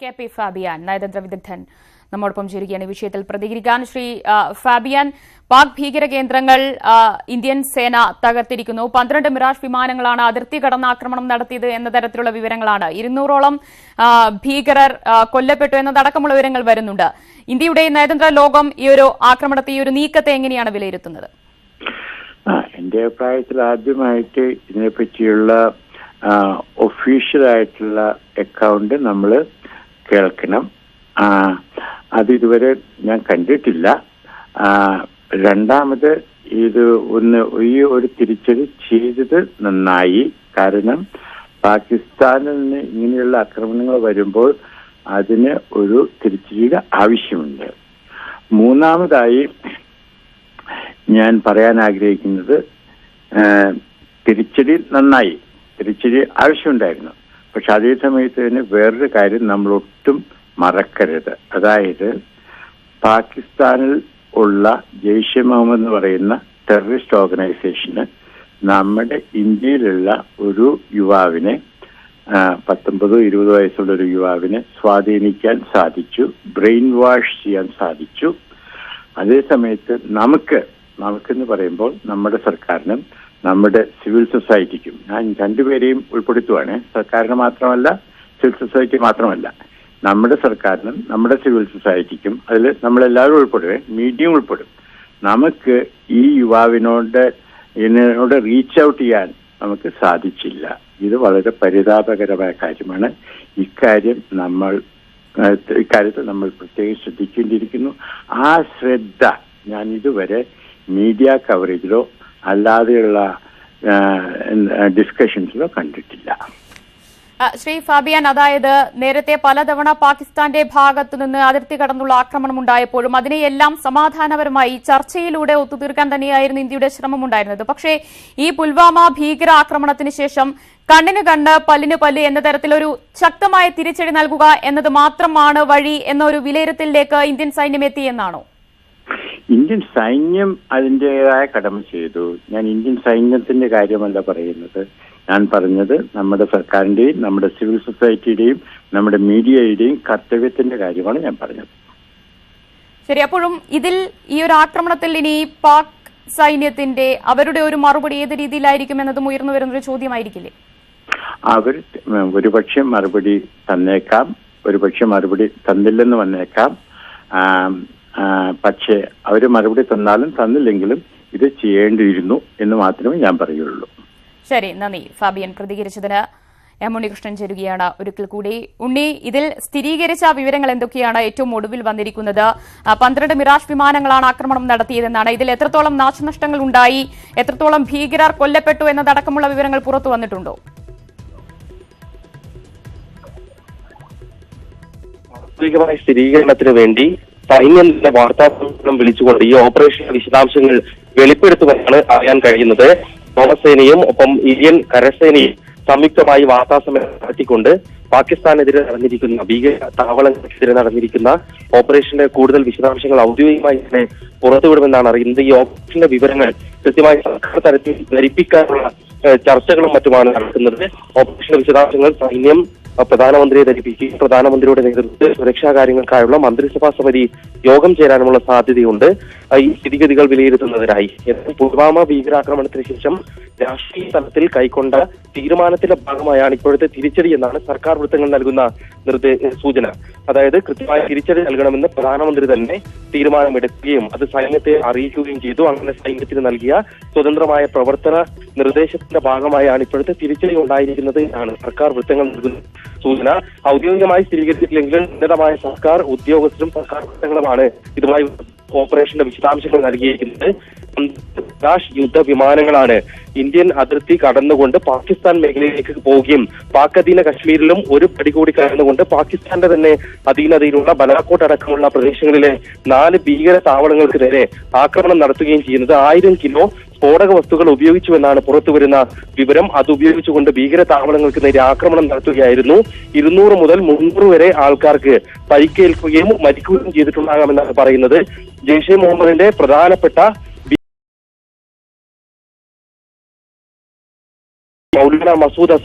KP Fabian നയതന്ത്ര വിദഗ്ധൻ നമ്മോടൊപ്പം ചേരുകയാണ്. വിഷയത്തിൽ പ്രതികരിക്കാൻ ശ്രീ ഫാബിയാൻ, പാക് ഭീകര കേന്ദ്രങ്ങൾ ഇന്ത്യൻ സേന തകർത്തിരിക്കുന്നു. 12 മിറാഷ് വിമാനങ്ങളാണ് അതിർത്തി കടന്ന ആക്രമണം നടത്തിയത് എന്ന തരത്തിലുള്ള വിവരങ്ങളാണ്. 200ഓളം ഭീകരർ കൊല്ലപ്പെട്ടു എന്നതടക്കമുള്ള വിവരങ്ങൾ വരുന്നുണ്ട്. ഇന്ത്യയുടെ നയതന്ത്ര ലോകം ഈ ഒരു ആക്രമണത്തെ, ഈ ഒരു നീക്കത്തെ എങ്ങനെയാണ് വിലയിരുത്തുന്നത്? എന്റെ അഭിപ്രായത്തിൽ ആദ്യമായിട്ട് ഇതിനെപ്പറ്റിയുള്ള ഒഫീഷ്യലായിട്ടുള്ള അക്കൗണ്ട് നമ്മൾ കേൾക്കണം. അത് ഇതുവരെ ഞാൻ കണ്ടിട്ടില്ല. രണ്ടാമത് ഈ ഒരു തിരിച്ചടി ചെയ്തത് നന്നായി. കാരണം പാകിസ്ഥാനിൽ നിന്ന് ഇങ്ങനെയുള്ള ആക്രമണങ്ങൾ വരുമ്പോൾ അതിന് ഒരു തിരിച്ചടിയുടെ ആവശ്യമുണ്ട്. മൂന്നാമതായി ഞാൻ പറയാൻ ആഗ്രഹിക്കുന്നത്, തിരിച്ചടി നന്നായി, തിരിച്ചടി ആവശ്യമുണ്ടായിരുന്നു. പക്ഷെ അതേ സമയത്ത് തന്നെ വേറൊരു കാര്യം നമ്മൾ ഒട്ടും മറക്കരുത്. അതായത് പാകിസ്ഥാനിൽ ഉള്ള ജെയ്ഷെ മുഹമ്മദ് എന്ന് പറയുന്ന ടെററിസ്റ്റ് ഓർഗനൈസേഷന് നമ്മുടെ ഇന്ത്യയിലുള്ള ഒരു യുവാവിനെ, 19-20 വയസ്സുള്ള ഒരു യുവാവിനെ സ്വാധീനിക്കാൻ സാധിച്ചു, ബ്രെയിൻ വാഷ് ചെയ്യാൻ സാധിച്ചു. അതേ സമയത്ത് നമുക്കെന്ന് പറയുമ്പോൾ നമ്മുടെ സർക്കാരിനും നമ്മുടെ സിവിൽ സൊസൈറ്റിക്കും, ഞാൻ രണ്ടുപേരെയും ഉൾപ്പെടുത്തുവാണ്, സർക്കാരിന് മാത്രമല്ല സിവിൽ സൊസൈറ്റി മാത്രമല്ല, നമ്മുടെ സർക്കാരിനും നമ്മുടെ സിവിൽ സൊസൈറ്റിക്കും, അതിൽ നമ്മളെല്ലാവരും ഉൾപ്പെടുവേ, മീഡിയ ഉൾപ്പെടും. നമുക്ക് ഈ യുവാവിനോട് റീച്ച് ഔട്ട് ചെയ്യാൻ നമുക്ക് സാധിച്ചില്ല. ഇത് വളരെ പരിതാപകരമായ കാര്യമാണ്. ഇക്കാര്യത്തിൽ നമ്മൾ പ്രത്യേകം ശ്രദ്ധിക്കേണ്ടിയിരിക്കുന്നു. ആ ശ്രദ്ധ ഞാൻ ഇതുവരെ മീഡിയ കവറേജിലോ അല്ലാതെയുള്ള ഡിസ്കഷൻസിലോ കണ്ടിട്ടില്ല. ശ്രീ ഫാബിയാൻ, അതായത് നേരത്തെ പലതവണ പാകിസ്ഥാന്റെ ഭാഗത്തു നിന്ന് അതിർത്തി കടന്നുള്ള ആക്രമണം ഉണ്ടായപ്പോഴും അതിനെയെല്ലാം സമാധാനപരമായി ചർച്ചയിലൂടെ ഒത്തുതീർക്കാൻ തന്നെയായിരുന്നു ഇന്ത്യയുടെ ശ്രമമുണ്ടായിരുന്നത്. പക്ഷേ ഈ പുൽവാമ ഭീകരാക്രമണത്തിന് ശേഷം കണ്ണിന് കണ്ണ് പല്ലിന് പല്ല് എന്ന തരത്തിലൊരു ശക്തമായ തിരിച്ചടി നൽകുക എന്നത് മാത്രമാണ് വഴി എന്നൊരു വിലയിരുത്തലിലേക്ക് ഇന്ത്യൻ സൈന്യം എത്തിയെന്നാണോ? ഇന്ത്യൻ സൈന്യം അതിൻ്റെതായ കടമ ചെയ്തു. ഞാൻ ഇന്ത്യൻ സൈന്യത്തിന്റെ കാര്യമല്ല പറയുന്നത്. ഞാൻ പറഞ്ഞത് നമ്മുടെ സർക്കാരിന്റെയും നമ്മുടെ സിവിൽ സൊസൈറ്റിയുടെയും നമ്മുടെ മീഡിയയുടെയും കർത്തവ്യത്തിന്റെ കാര്യമാണ് ഞാൻ പറഞ്ഞത്. ശരി, അപ്പോഴും ഇതിൽ ഈ ഒരു ആക്രമണത്തിൽ ഇനി പാക് സൈന്യത്തിന്റെ അവരുടെ ഒരു മറുപടി ഏത് രീതിയിലായിരിക്കും എന്നതും ഉയർന്നു വരുന്നൊരു ചോദ്യമായിരിക്കില്ലേ? അവർ ഒരുപക്ഷെ മറുപടി തന്നേക്കാം, ഒരുപക്ഷെ മറുപടി തന്നില്ലെന്ന് വന്നേക്കാം. പക്ഷേ അവർ മറുപടി തന്നാലും തന്നില്ലെങ്കിലും ഇത് ചെയ്യേണ്ടിയിരുന്നു എന്ന് മാത്രമേ ഞാൻ പറയുള്ളൂ. ശരി, നന്ദി ഫാബിയൻ പ്രതികരിച്ചതിന്. ഉണ്ണികൃഷ്ണൻ ചേരുകയാണ് ഒരിക്കൽ കൂടി. ഉണ്ണി, ഇതിൽ സ്ഥിരീകരിച്ച വിവരങ്ങൾ എന്തൊക്കെയാണ്? ഏറ്റവും ഒടുവിൽ വന്നിരിക്കുന്നത് 12 മിറാഷ് വിമാനങ്ങളാണ് ആക്രമണം നടത്തിയതെന്നാണ്. ഇതിൽ എത്രത്തോളം നാശനഷ്ടങ്ങൾ ഉണ്ടായി, എത്രത്തോളം ഭീകരർ കൊല്ലപ്പെട്ടു എന്നതടക്കമുള്ള വിവരങ്ങൾ പുറത്തു വന്നിട്ടുണ്ടോ? ഔദ്യോഗികമായ സ്ഥിരീകരണത്തിന് വേണ്ടി സൈന്യം വാർത്താ സമ്മേളനം വിളിച്ചുകൊണ്ട് ഈ ഓപ്പറേഷൻ വിശദാംശങ്ങൾ വെളിപ്പെടുത്തുവാനാണ് അറിയാൻ കഴിയുന്നത്. വ്യോമസേനയും ഒപ്പം ഇന്ത്യൻ കരസേനയും സംയുക്തമായി വാർത്താ സമ്മേളനം നടത്തിക്കൊണ്ട് പാകിസ്ഥാനെതിരെ നടന്നിരിക്കുന്ന ഭീകര താവളങ്ങൾക്കെതിരെ നടന്നിരിക്കുന്ന ഓപ്പറേഷന്റെ കൂടുതൽ വിശദാംശങ്ങൾ ഔദ്യോഗികമായി തന്നെ പുറത്തുവിടുമെന്നാണ് അറിയുന്നത്. ഈ ഓപ്പറേഷന്റെ വിവരങ്ങൾ കൃത്യമായി സർക്കാർ തലത്തിൽ ധരിപ്പിക്കാനുള്ള ചർച്ചകളും മറ്റുമാണ് നടക്കുന്നത്. ഓപ്പറേഷന്റെ വിശദാംശങ്ങൾ സൈന്യം പ്രധാനമന്ത്രിയെ ധരിപ്പിക്കുകയും പ്രധാനമന്ത്രിയുടെ നേതൃത്വത്തിൽ സുരക്ഷാ കാര്യങ്ങൾക്കായുള്ള മന്ത്രിസഭാ സമിതി യോഗം ചേരാനുമുള്ള സാധ്യതയുണ്ട് ഈ സ്ഥിതിഗതികൾ വിലയിരുത്തുന്നതിനായി. പുൽവാമ ഭീകരാക്രമണത്തിന് ശേഷം രാഷ്ട്രീയ തലത്തിൽ കൈക്കൊണ്ട തീരുമാനത്തിന്റെ ഭാഗമായാണ് ഇപ്പോഴത്തെ തിരിച്ചടി എന്നാണ് സർക്കാർ വൃത്തങ്ങൾ നൽകുന്ന സൂചന. അതായത് കൃത്യമായ തിരിച്ചടി നൽകണമെന്ന് പ്രധാനമന്ത്രി തന്നെ തീരുമാനമെടുക്കുകയും അത് സൈന്യത്തെ അറിയിക്കുകയും ചെയ്തു. അങ്ങനെ സൈന്യത്തിന് നൽകിയ സ്വതന്ത്രമായ പ്രവർത്തന നിർദ്ദേശത്തിന്റെ ഭാഗമായാണ് ഇപ്പോഴത്തെ തിരിച്ചടി ഉണ്ടായിരിക്കുന്നത് എന്നാണ് സർക്കാർ വൃത്തങ്ങൾ നൽകുന്ന സൂചന. ഔദ്യോഗികമായി സ്ഥിരീകരിച്ചിട്ടില്ലെങ്കിലും ഉന്നതമായ സർക്കാർ ഉദ്യോഗസ്ഥരും സർക്കാർ വൃത്തങ്ങളുമാണ് ഇതുമായി ഓപ്പറേഷന്റെ വിശദാംശങ്ങൾ നൽകിയിരിക്കുന്നത്. യുദ്ധ വിമാനങ്ങളാണ് ഇന്ത്യൻ അതിർത്തി കടന്നുകൊണ്ട് പാകിസ്ഥാൻ മേഖലയിലേക്ക് പോവുകയും പാക് അധീന കശ്മീരിലും ഒരു പടി കൂടി കടന്നുകൊണ്ട് പാകിസ്ഥാന്റെ തന്നെ അധീനതയിലുള്ള ബലാക്കോട്ട് അടക്കമുള്ള പ്രദേശങ്ങളിലെ 4 ഭീകര താവളങ്ങൾക്ക് നേരെ ആക്രമണം നടത്തുകയും ചെയ്യുന്നത് 1000 കിലോ സ്ഫോടക വസ്തുക്കൾ ഉപയോഗിച്ചുവെന്നാണ് പുറത്തുവരുന്ന വിവരം. അത് ഉപയോഗിച്ചുകൊണ്ട് ഭീകര താവളങ്ങൾക്ക് നേരെ ആക്രമണം നടത്തുകയായിരുന്നു. 200 മുതൽ 300 വരെ ആൾക്കാർക്ക് പരിക്കേൽക്കുകയും മരിക്കുകയും ചെയ്തിട്ടുണ്ടാകാമെന്നാണ് പറയുന്നത്. ജെയ്ഷെ മുഹമ്മദിന്റെ പ്രധാനപ്പെട്ട മൗലാന മസൂദ്